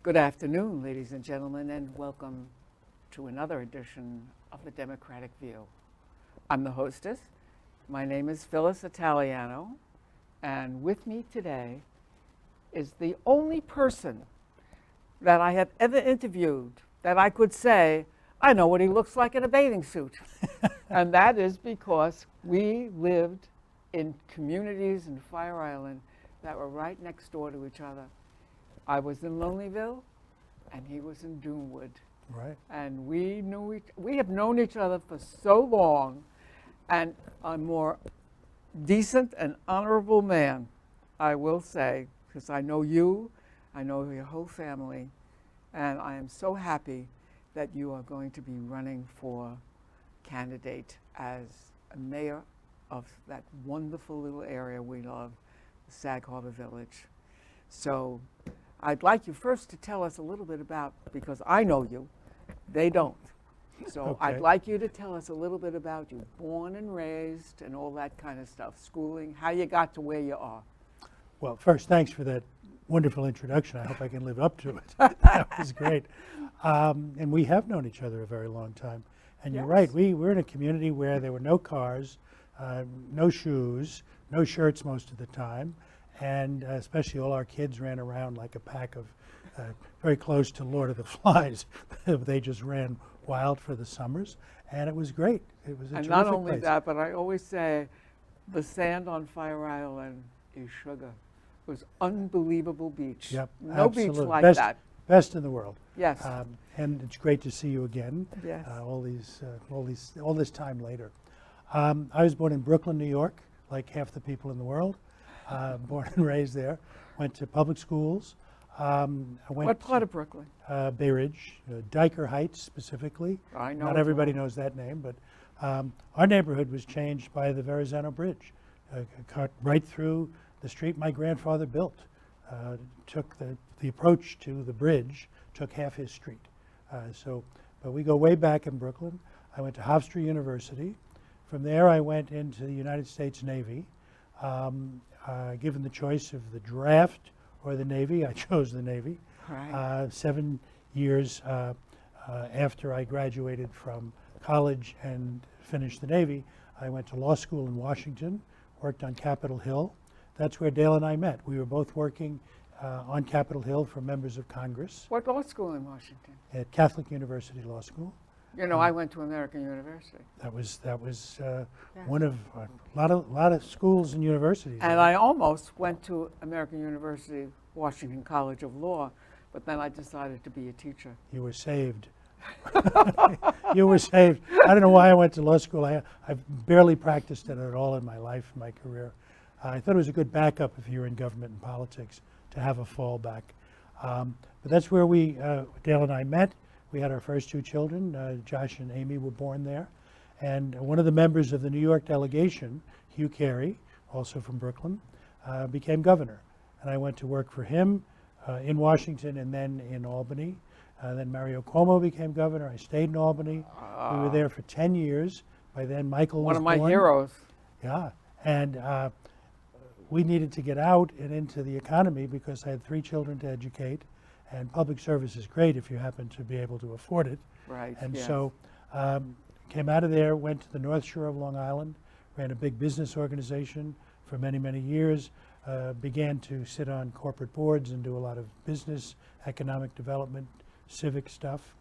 Good afternoon, ladies and gentlemen, and welcome to another edition of the Democratic View. I'm the hostess. My name is Phyllis Italiano, and with me today is the only person that I have ever interviewed that I could say, I know what he looks like in a bathing suit. And that is because we lived in communities in Fire Island that were right next door to each other. I was in Lonelyville, and he was in Dunewood. Right. And we have known each other for so long, and a more decent and honorable man, I will say, because I know you, I know your whole family, and I am so happy that you are going to be running for candidate as a mayor of that wonderful little area we love, Sag Harbor Village. So I'd like you first to tell us a little bit about, because I know you, they don't. So Okay. I'd like you to tell us a little bit about you, born and raised and all that kind of stuff, schooling, how you got to where you are. Well, first, thanks for that wonderful introduction. I hope I can live up to it. That was great. And we have known each other a very long time. And you're right, we're in a community where there were no cars, no shoes, no shirts most of the time. And especially all our kids ran around like a pack of, very close to Lord of the Flies. They just ran wild for the summers, and it was great. It was a terrific And not only place. that, but I always say the sand on Fire Island is sugar. It was unbelievable beach. Yep, No beach absolutely. like Best, that. Best in the world. Yes. And it's great to see you again. Yes. All this time later. I was born in Brooklyn, New York, like half the people in the world. Born and raised there. Went to public schools. I went What part of Brooklyn? Bay Ridge, Dyker Heights specifically. I know. Not everybody knows that name, but our neighborhood was changed by the Verrazano Bridge. Cut right through the street my grandfather built. Took the approach to the bridge, took half his street. But we go way back in Brooklyn. I went to Hofstra University. From there I went into the United States Navy. Given the choice of the draft or the Navy, I chose the Navy. Right. 7 years after I graduated from college and finished the Navy, I went to law school in Washington, worked on Capitol Hill. That's where Dale and I met. We were both working on Capitol Hill for members of Congress What law school in Washington? at Catholic University Law School. You know, I went to American University. That was Yes. one of a lot of schools and universities. And I almost went to American University, Washington College of Law, but then I decided to be a teacher. You were saved. You were saved. I don't know why I went to law school. I've barely practiced it at all in my life, in my career. I thought it was a good backup if you were in government and politics to have a fallback. But that's where Dale and I met. We had our first two children. Josh and Amy were born there. And one of the members of the New York delegation, Hugh Carey, also from Brooklyn, became governor. And I went to work for him in Washington and then in Albany. Then Mario Cuomo became governor. I stayed in Albany. We were there for 10 years. By then, Michael was One of my born. heroes. Yeah. And we needed to get out and into the economy because I had 3 children to educate. And public service is great if you happen to be able to afford it. Right. And yes. so came out of there, went to the North Shore of Long Island, ran a big business organization for many, many years, began to sit on corporate boards and do a lot of business, economic development, civic stuff.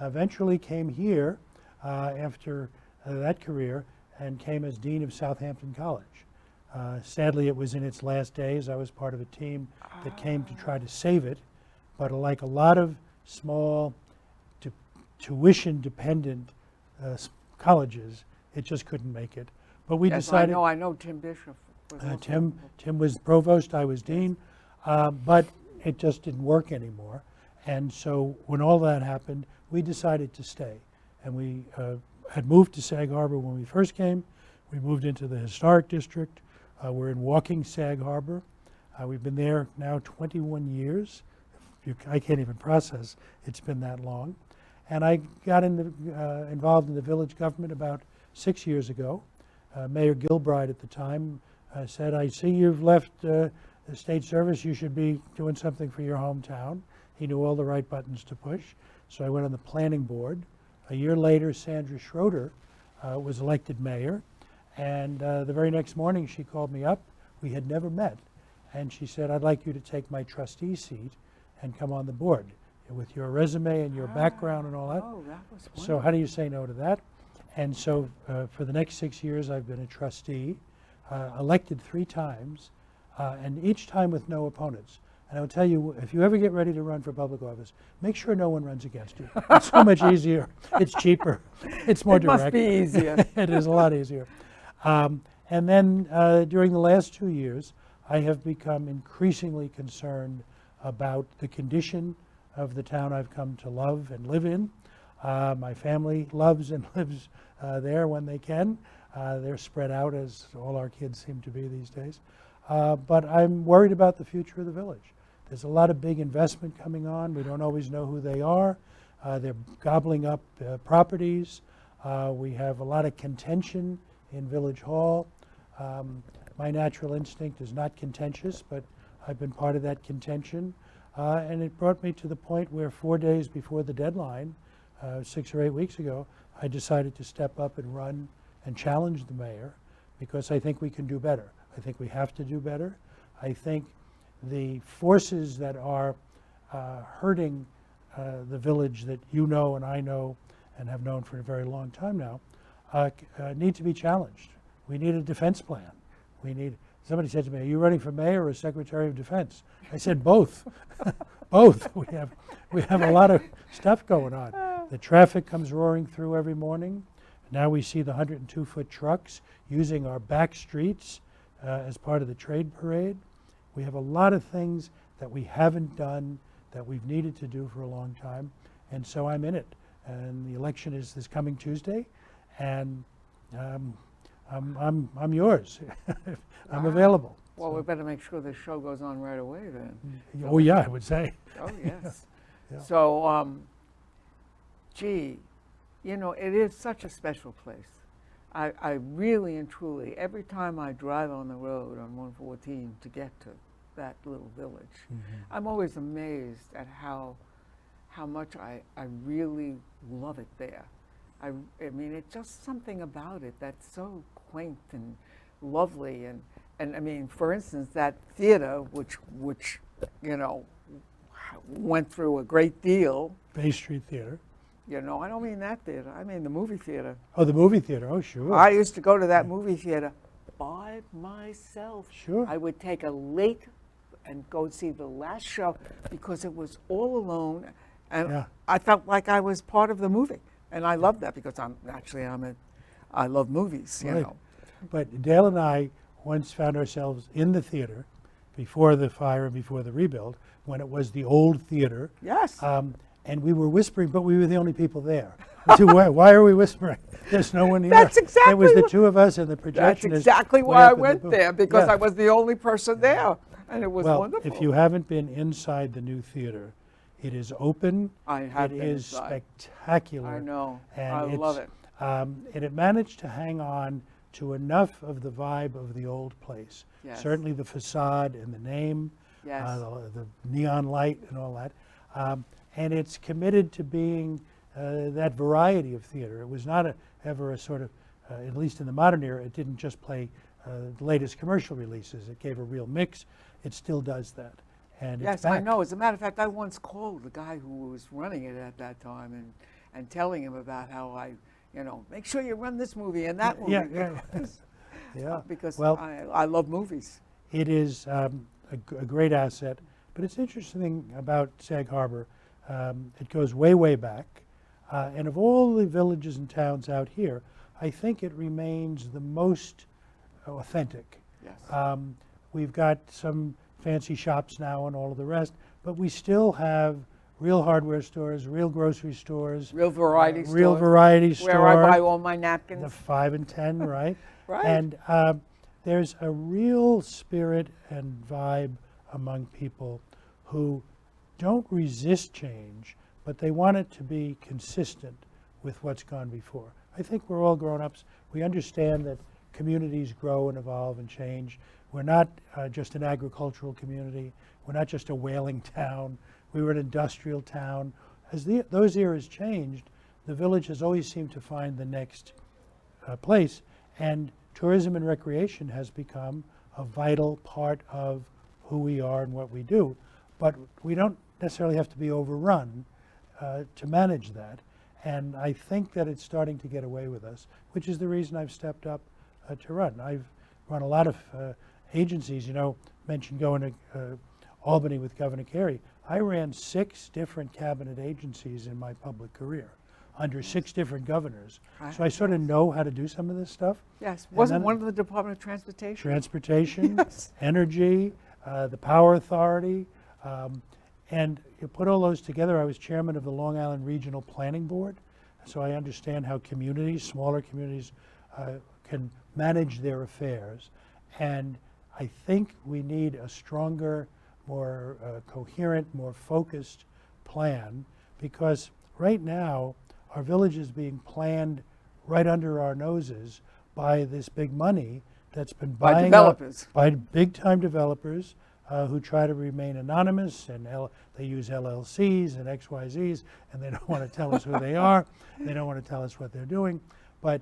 Eventually came here after that career and came as Dean of Southampton College. Sadly, it was in its last days. I was part of a team that came to try to save it. But like a lot of small, tuition-dependent colleges, it just couldn't make it. But we Yes, decided. I know Tim Bishop was also- Tim was provost, I was dean, but it just didn't work anymore. And so when all that happened, we decided to stay. And we had moved to Sag Harbor when we first came. We moved into the historic district. We're in walking Sag Harbor. We've been there now 21 years. I can't even process it's been that long. And I got involved in the village government about 6 years ago. Mayor Gilbride at the time said, I see you've left the state service, you should be doing something for your hometown. He knew all the right buttons to push. So I went on the planning board. A year later, Sandra Schroeder was elected mayor. And the very next morning, she called me up. We had never met. And she said, I'd like you to take my trustee seat and come on the board with your resume and your background and all that. Oh, that was wonderful. So how do you say no to that? And so for the next 6 years, I've been a trustee, elected 3 times, and each time with no opponents. And I will tell you, if you ever get ready to run for public office, make sure no one runs against you. It's so much easier. It's cheaper. It's more direct. It must be easier. It is a lot easier. And then during the last 2 years, I have become increasingly concerned about the condition of the town I've come to love and live in. My family loves and lives there when they can. They're spread out, as all our kids seem to be these days. But I'm worried about the future of the village. There's a lot of big investment coming on. We don't always know who they are. They're gobbling up properties. We have a lot of contention in Village Hall. My natural instinct is not contentious, but I've been part of that contention. And it brought me to the point where 4 days before the deadline, 6 or 8 weeks ago, I decided to step up and run and challenge the mayor because I think we can do better. I think we have to do better. I think the forces that are hurting the village that you know and I know and have known for a very long time now need to be challenged. We need a defense plan. Somebody said to me, are you running for mayor or secretary of defense? I said both. Both. We have a lot of stuff going on. The traffic comes roaring through every morning. Now we see the 102-foot trucks using our back streets as part of the trade parade. We have a lot of things that we haven't done that we've needed to do for a long time, and so I'm in it. And the election is this coming Tuesday, and I'm yours. I'm available. Well, we better make sure the show goes on right away then. Oh yeah, I would say. Oh yes. Yeah. So, gee, you know, it is such a special place. I really and truly, every time I drive on the road on 114 to get to that little village, I'm always amazed at how much I really love it there. I mean, it's just something about it that's so quaint and lovely. And I mean, for instance, that theater, which you know, went through a great deal. Bay Street Theater. You know, I don't mean that theater. I mean the movie theater. Oh, the movie theater. Oh, sure. I used to go to that movie theater by myself. Sure. I would take a late and go see the last show because it was all alone, and I felt like I was part of the movie. And I love that because I love movies, you know. But Dale and I once found ourselves in the theater before the fire and before the rebuild, when it was the old theater. Yes. And we were whispering, but we were the only people there. So why are we whispering? There's no one here. That's exactly. It was the two of us and the projectionist. That's exactly why I went there, because I was the only person there, and it was wonderful. If you haven't been inside the new theater, it is open. I have been It is inside. spectacular. I know. And I love it. And it managed to hang on to enough of the vibe of the old place. Yes. Certainly the facade and the name, Yes. the neon light and all that. And it's committed to being that variety of theater. It was not ever a sort of, at least in the modern era, it didn't just play the latest commercial releases. It gave a real mix. It still does that. And Yes, it's back. I know. As a matter of fact, I once called the guy who was running it at that time and telling him about how make sure you run this movie and that movie. Yeah. Because Well, I love movies. it is a great asset. But it's interesting about Sag Harbor. It goes way, way back. And of all the villages and towns out here, I think it remains the most authentic. Yes. We've got some fancy shops now and all of the rest, but we still have real hardware stores, real grocery stores, Real variety stores. real variety store, Where I buy all my napkins. the 5 and 10, right? Right. And there's a real spirit and vibe among people who don't resist change, but they want it to be consistent with what's gone before. I think we're all grown-ups. We understand that communities grow and evolve and change. We're not just an agricultural community. We're not just a whaling town. we were an industrial town. As those eras changed, the village has always seemed to find the next place, and tourism and recreation has become a vital part of who we are and what we do. But we don't necessarily have to be overrun to manage that. And I think that it's starting to get away with us, which is the reason I've stepped up to run. I've run a lot of agencies, you know, mentioned going to Albany with Governor Carey. I ran 6 different cabinet agencies in my public career under 6 different governors. So I sort of know how to do some of this stuff. Yes, wasn't one of the Department of Transportation? Transportation, Yes. energy, the Power Authority, and you put all those together. I was chairman of the Long Island Regional Planning Board, so I understand how communities, smaller communities, can manage their affairs. And I think we need a stronger, more coherent, more focused plan, because right now our village is being planned right under our noses by this big money that's been buying developers. up by big-time developers who try to remain anonymous, and they use LLCs and XYZs, and they don't want to tell us who they are. They don't want to tell us what they're doing. But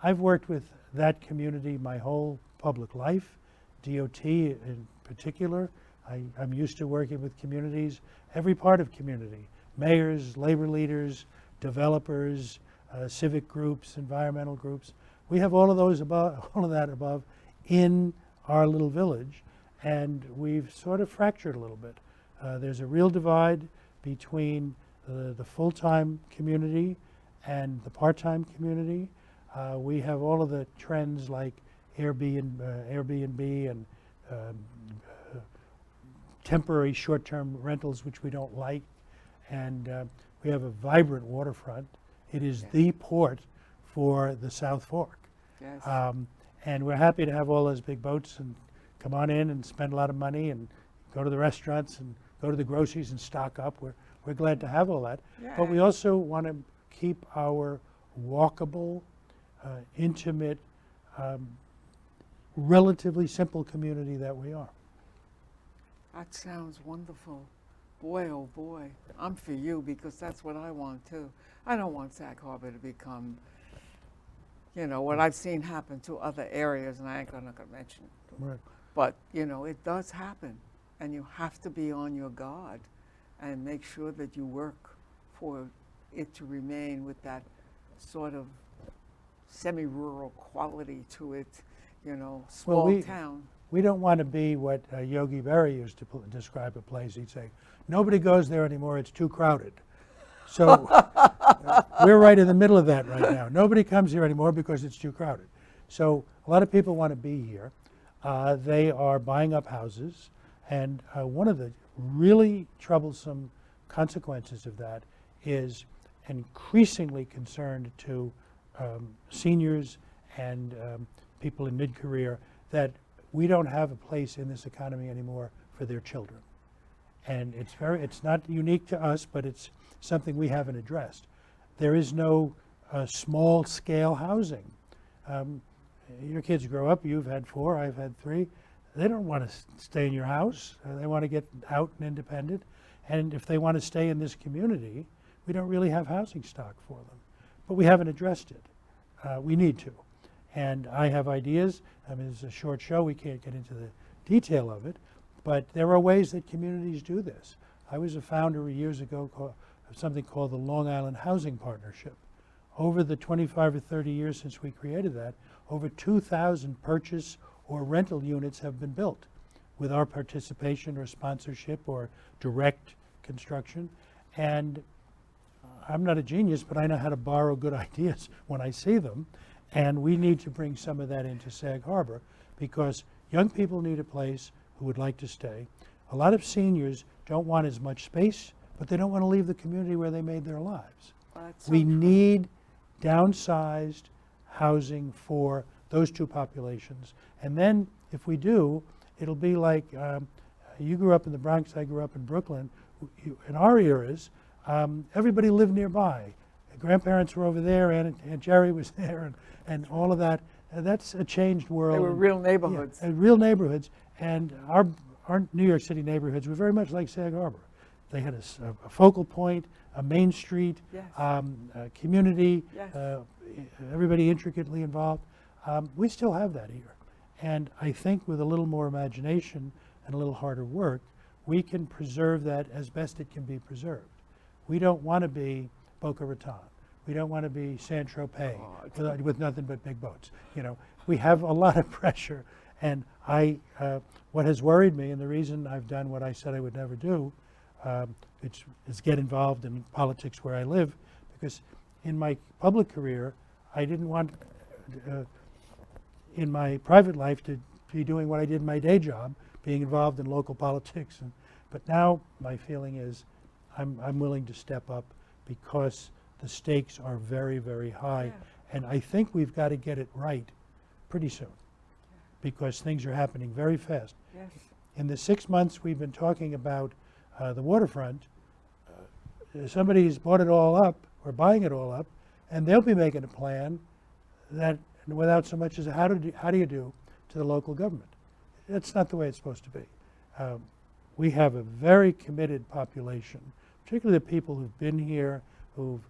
I've worked with that community my whole public life, DOT in particular. I'm used to working with communities, every part of community, mayors, labor leaders, developers, civic groups, environmental groups. We have all of those above, all of that above in our little village, and we've sort of fractured a little bit. There's a real divide between the full-time community and the part-time community. We have all of the trends like Airbnb and temporary short-term rentals, which we don't like, and we have a vibrant waterfront. It is the port for the South Fork. Yes. And we're happy to have all those big boats and come on in and spend a lot of money and go to the restaurants and go to the groceries and stock up. We're glad to have all that. Yeah. But we also want to keep our walkable, intimate, relatively simple community that we are. That sounds wonderful. Boy, oh boy, I'm for you, because that's what I want too. I don't want Sag Harbor to become, you know, what I've seen happen to other areas, and I ain't gonna mention it. Right. But, you know, it does happen, and you have to be on your guard and make sure that you work for it to remain with that sort of semi-rural quality to it, you know, small town. We don't want to be what Yogi Berra used to describe a place. He'd say, nobody goes there anymore, it's too crowded. So we're right in the middle of that right now. Nobody comes here anymore because it's too crowded. So a lot of people want to be here. They are buying up houses, and one of the really troublesome consequences of that is increasingly concerned to seniors and people in mid-career, that we don't have a place in this economy anymore for their children. And it's not unique to us, but it's something we haven't addressed. There is no small-scale housing. Your kids grow up, you've had 4, I've had 3. They don't want to stay in your house. They want to get out and independent. And if they want to stay in this community, we don't really have housing stock for them. But we haven't addressed it. We need to. And I have ideas. I mean, it's a short show, we can't get into the detail of it, but there are ways that communities do this. I was a founder years ago of something called the Long Island Housing Partnership. Over the 25 or 30 years since we created that, over 2,000 purchase or rental units have been built with our participation or sponsorship or direct construction. And I'm not a genius, but I know how to borrow good ideas when I see them. And we need to bring some of that into Sag Harbor, because young people need a place who would like to stay. A lot of seniors don't want as much space, but they don't want to leave the community where they made their lives. We need downsized housing for those two populations. And then if we do, it'll be like, you grew up in the Bronx, I grew up in Brooklyn. In our eras, everybody lived nearby. Grandparents were over there, and Jerry was there, and all of that. That's a changed world. They were real neighborhoods. Yeah, real neighborhoods. And our New York City neighborhoods were very much like Sag Harbor. they had a focal point, a main street, Yes. a community, Yes. everybody intricately involved. We still have that here. And I think with a little more imagination and a little harder work, we can preserve that as best it can be preserved. We don't want to be Boca Raton. We don't want to be Saint-Tropez with nothing but big boats. You know, we have a lot of pressure. And what has worried me, and the reason I've done what I said I would never do, which is get involved in politics where I live, because in my public career, I didn't want, in my private life, to be doing what I did in my day job, being involved in local politics. But now my feeling is I'm willing to step up because the stakes are very, very high. Yeah. And I think we've got to get it right pretty soon because things are happening very fast. Yes. In the 6 months we've been talking about the waterfront, somebody's bought it all up or buying it all up, and they'll be making a plan that without so much as how do you do to the local government. That's not the way it's supposed to be. We have a very committed population, particularly the people who've been here, who've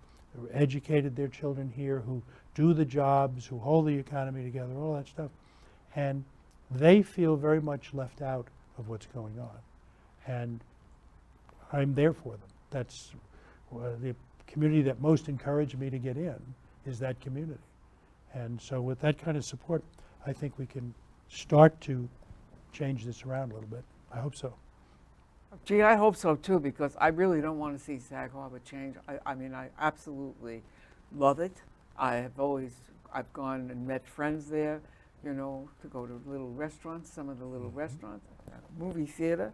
educated their children here, who do the jobs, who hold the economy together, all that stuff. And they feel very much left out of what's going on. And I'm there for them. That's the community that most encouraged me to get in is that community. And so with that kind of support, I think we can start to change this around a little bit. I hope so. Gee, I hope so too, because I really don't want to see Sag Harbor change. I mean, I absolutely love it. I've gone and met friends there, you know, to go to little restaurants, some of the little restaurants, movie theater.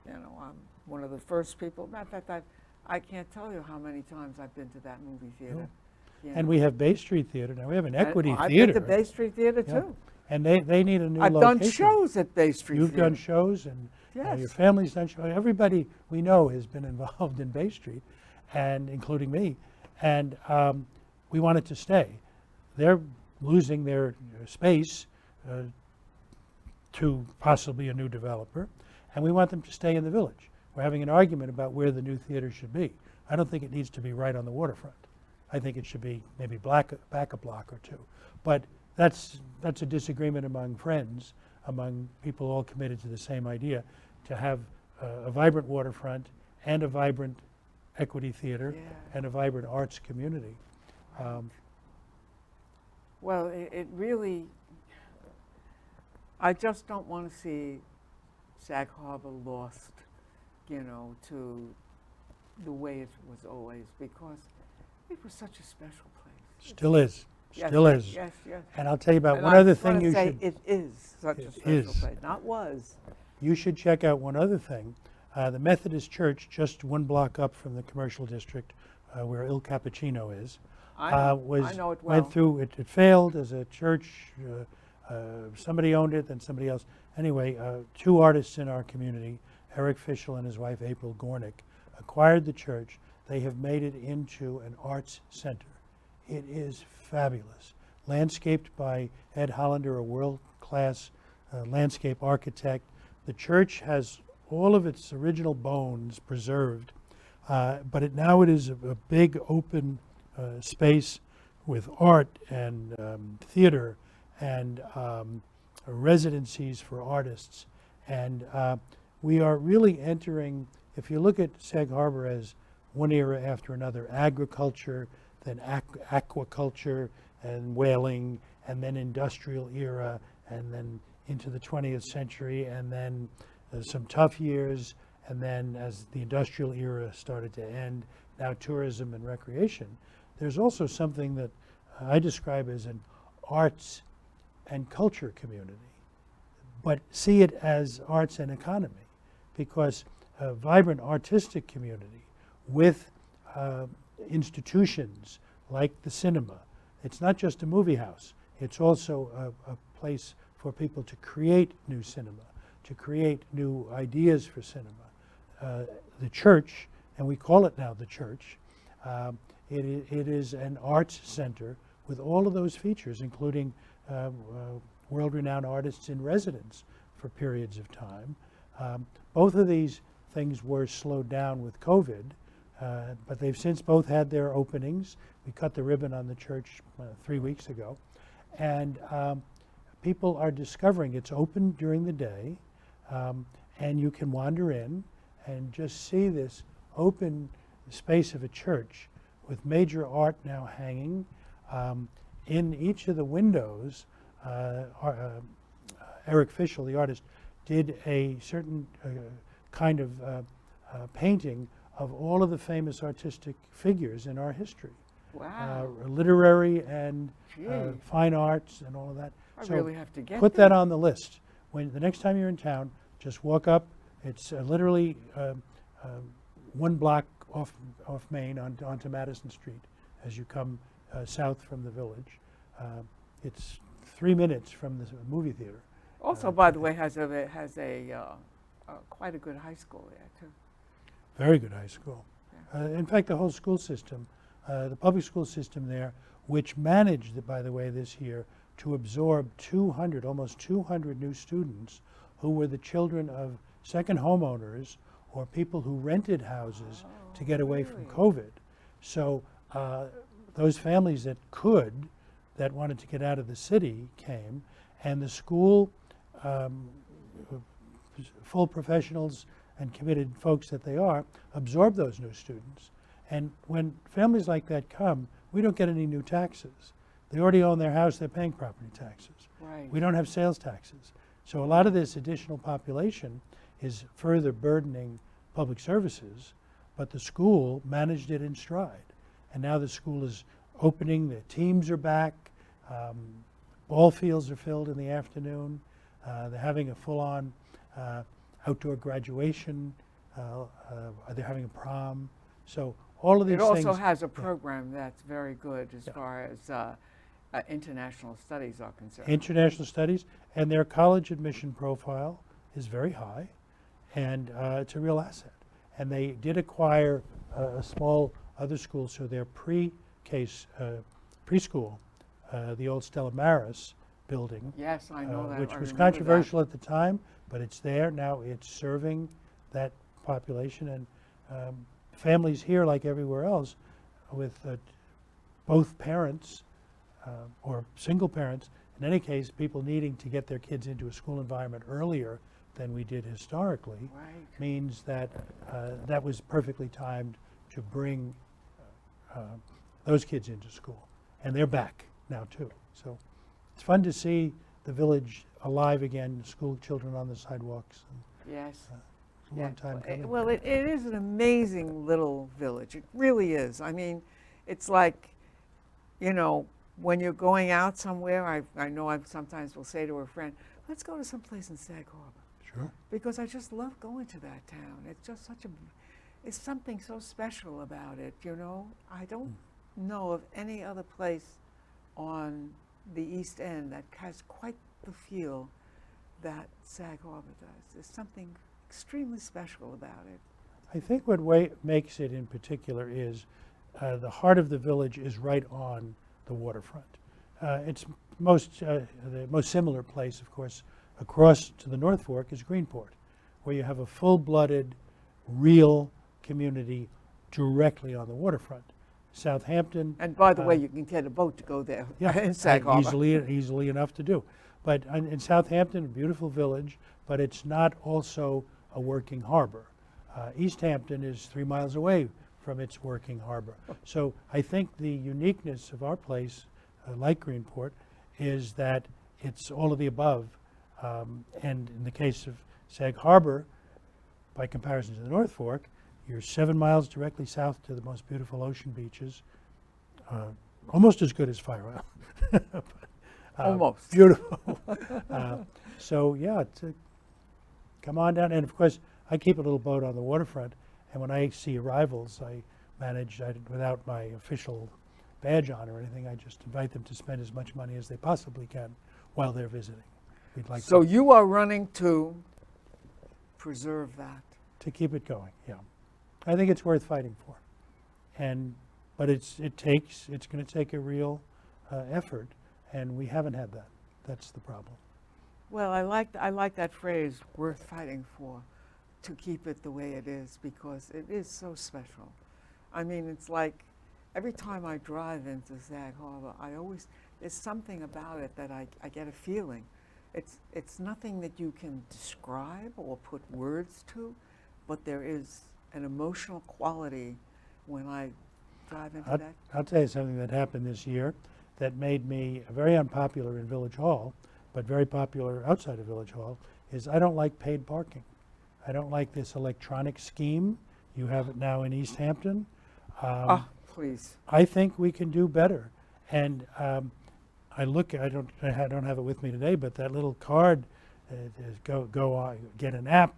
You know, I'm one of the first people. Matter of fact, I can't tell you how many times I've been to that movie theater. You And know. we have Bay Street Theater now. We have an equity I've theater. been to Bay Street Theater Yeah. too. And they need a new I've location. done shows at Bay Street You've Theater. done shows, and your Yes. family's done shows. Everybody we know has been involved in Bay Street, and including me. And we want it to stay. They're losing their space to possibly a new developer, and we want them to stay in the village. We're having an argument about where the new theater should be. I don't think it needs to be right on the waterfront. I think it should be maybe back a block or two. But that's a disagreement among friends, among people all committed to the same idea, to have a vibrant waterfront and a vibrant equity theater Yeah. and a vibrant arts community. Well, it really, I just don't want to see Sag Harbor lost, you know, to the way it was always, because it was such a special place. Still is. Yes, Still yes, is. Yes, yes. And I'll tell you about And one I other just wanna thing you say should. it is such a It special is. place, not was. You should check out one other thing. The Methodist Church, just one block up from the commercial district where Il Cappuccino is, I know it well. went through, it failed as a church. Somebody owned it, then somebody else. Anyway, two artists in our community, Eric Fischel and his wife April Gornick, acquired the church. They have made it into an arts center. It is fabulous. Landscaped by Ed Hollander, a world-class landscape architect. The church has all of its original bones preserved, but now it is a big open space with art and theater and residencies for artists. And we are really entering, if you look at Sag Harbor as one era after another, agriculture, then aquaculture and whaling, and then industrial era, and then into the 20th century, and then some tough years, and then as the industrial era started to end, now tourism and recreation. There's also something that I describe as an arts and culture community, but see it as arts and economy, because a vibrant artistic community with institutions like the cinema. It's not just a movie house. It's also a place for people to create new cinema, to create new ideas for cinema. The church, and we call it now the church, it is an arts center with all of those features, including world-renowned artists in residence for periods of time. Both of these things were slowed down with COVID, but they've since both had their openings. We cut the ribbon on the church 3 weeks ago, and people are discovering it's open during the day, and you can wander in and just see this open space of a church with major art now hanging. In each of the windows, Eric Fischel, the artist, did a certain kind of painting of all of the famous artistic figures in our history. Wow. Literary and Gee. fine arts and all of that. I So really have to get put there. that on the list. When the next time you're in town, just walk up. It's literally 1 block off Main onto Madison Street as you come south from the village. It's 3 minutes from the movie theater. Also, by the way, has a quite a good high school there too. Very good high school. In fact, the whole school system, the public school system there, which managed, by the way, this year to absorb 200, almost 200 new students who were the children of second homeowners or people who rented houses to get away from COVID. So those families that wanted to get out of the city came, and the school, full professionals and committed folks that they are, absorb those new students. And when families like that come, we don't get any new taxes. They already own their house, they're paying property taxes. Right. We don't have sales taxes. So a lot of this additional population is further burdening public services, but the school managed it in stride. And now the school is opening, the teams are back, ball fields are filled in the afternoon, they're having a full-on outdoor graduation, they're having a prom. So all of these things. It also has a program that's very good as far as international studies are concerned. International studies, and their college admission profile is very high, and it's a real asset. And they did acquire a small other school, so their preschool, the old Stella Maris building, Yes, I know that. which I was remember controversial at the time, but it's there now. It's serving that population, and families here, like everywhere else, with both parents or single parents. In any case, people needing to get their kids into a school environment earlier than we did historically Right. means that that was perfectly timed to bring those kids into school. And they're back now too. So it's fun to see the village alive again, school children on the sidewalks. Yes. It's a long time coming. Well, it is an amazing little village. It really is. I mean, it's like, you know, when you're going out somewhere, I know I sometimes will say to a friend, let's go to some place in Sag Harbor. Sure. Because I just love going to that town. It's just it's something so special about it, you know. I don't know of any other place on the East End that has quite the feel that Sag Harbor does. There's something extremely special about it. I think what makes it in particular is the heart of the village is right on the waterfront. It's the most similar place, of course, across to the North Fork is Greenport, where you have a full-blooded, real community directly on the waterfront. Southampton. And by the way, you can get a boat to go there in Sag Yeah, Harbor. easily enough to do. But in Southampton, a beautiful village, but it's not also a working harbor. East Hampton is 3 miles away from its working harbor. So I think the uniqueness of our place, like Greenport, is that it's all of the above. And in the case of Sag Harbor, by comparison to the North Fork, you're 7 miles directly south to the most beautiful ocean beaches, almost as good as Fire Island. But, Almost. Beautiful. So yeah, come on down. And of course, I keep a little boat on the waterfront, and when I see arrivals, I manage, without my official badge on or anything, I just invite them to spend as much money as they possibly can while they're visiting. We'd like So you are running to preserve that. to keep it going, yeah. I think it's worth fighting for. But it's going to take a real effort, and we haven't had that. That's the problem. Well, I like that phrase, worth fighting for. to keep it the way it is because it is so special. I mean, it's like every time I drive into Sag Harbor, there's something about it that I get a feeling. It's nothing that you can describe or put words to, but there is an emotional quality when I drive into that. I'll tell you something that happened this year that made me very unpopular in Village Hall, but very popular outside of Village Hall, is I don't like paid parking. I don't like this electronic scheme. You have it now in East Hampton. Please. I think we can do better. And I don't have it with me today, but that little card, go on, get an app,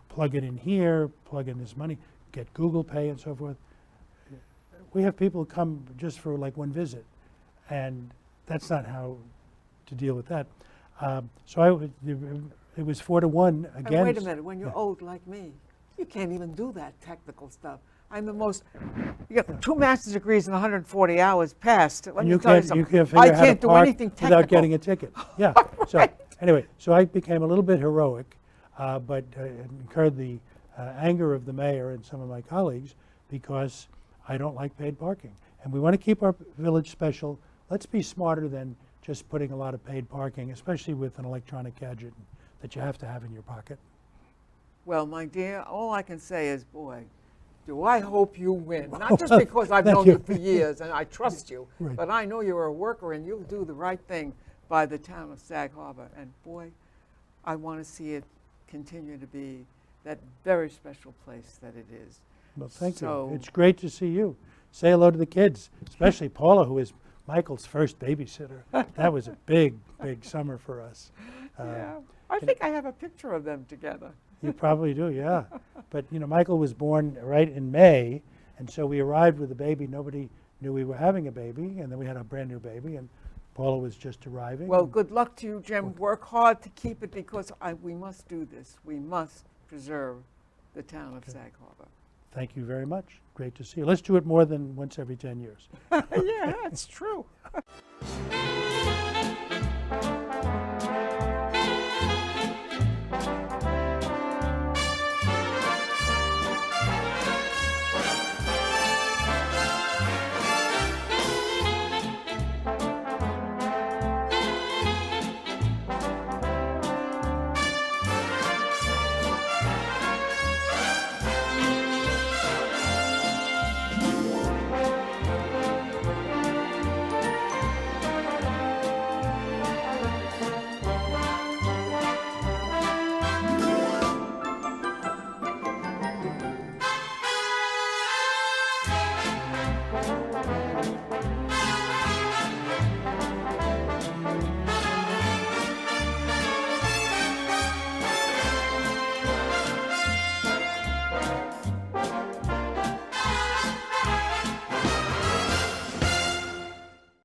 plug it in here, plug in this money, get Google Pay and so forth. We have people come just for like one visit, and that's not how to deal with that. It was 4-1 against. And wait a minute, when you're old like me, you can't even do that technical stuff. You got 2 master's degrees in 140 hours passed. Let me tell you something. You can't figure I out how to can't do park anything technical. without getting a ticket. Yeah. So anyway, so I became a little bit heroic, but incurred the anger of the mayor and some of my colleagues because I don't like paid parking. And we want to keep our village special. Let's be smarter than just putting a lot of paid parking, especially with an electronic gadget that you have to have in your pocket. Well, my dear, all I can say is, boy, do I hope you win. Not just because I've known you for years and I trust you, Right. but I know you're a worker and you'll do the right thing by the town of Sag Harbor. And boy, I want to see it continue to be that very special place that it is. Well, thank So- you. It's great to see you. Say hello to the kids, especially Paula, who is Michael's first babysitter. That was a big, big summer for us. Yeah, I think I have a picture of them together. You probably do, yeah. But, Michael was born right in May, and so we arrived with a baby. Nobody knew we were having a baby, and then we had a brand new baby, and Paula was just arriving. Well, good luck to you, Jim. Work hard to keep it because we must do this. We must preserve the town of Sag Harbor. Thank you very much. Great to see you. Let's do it more than once every 10 years. Yeah, that's true.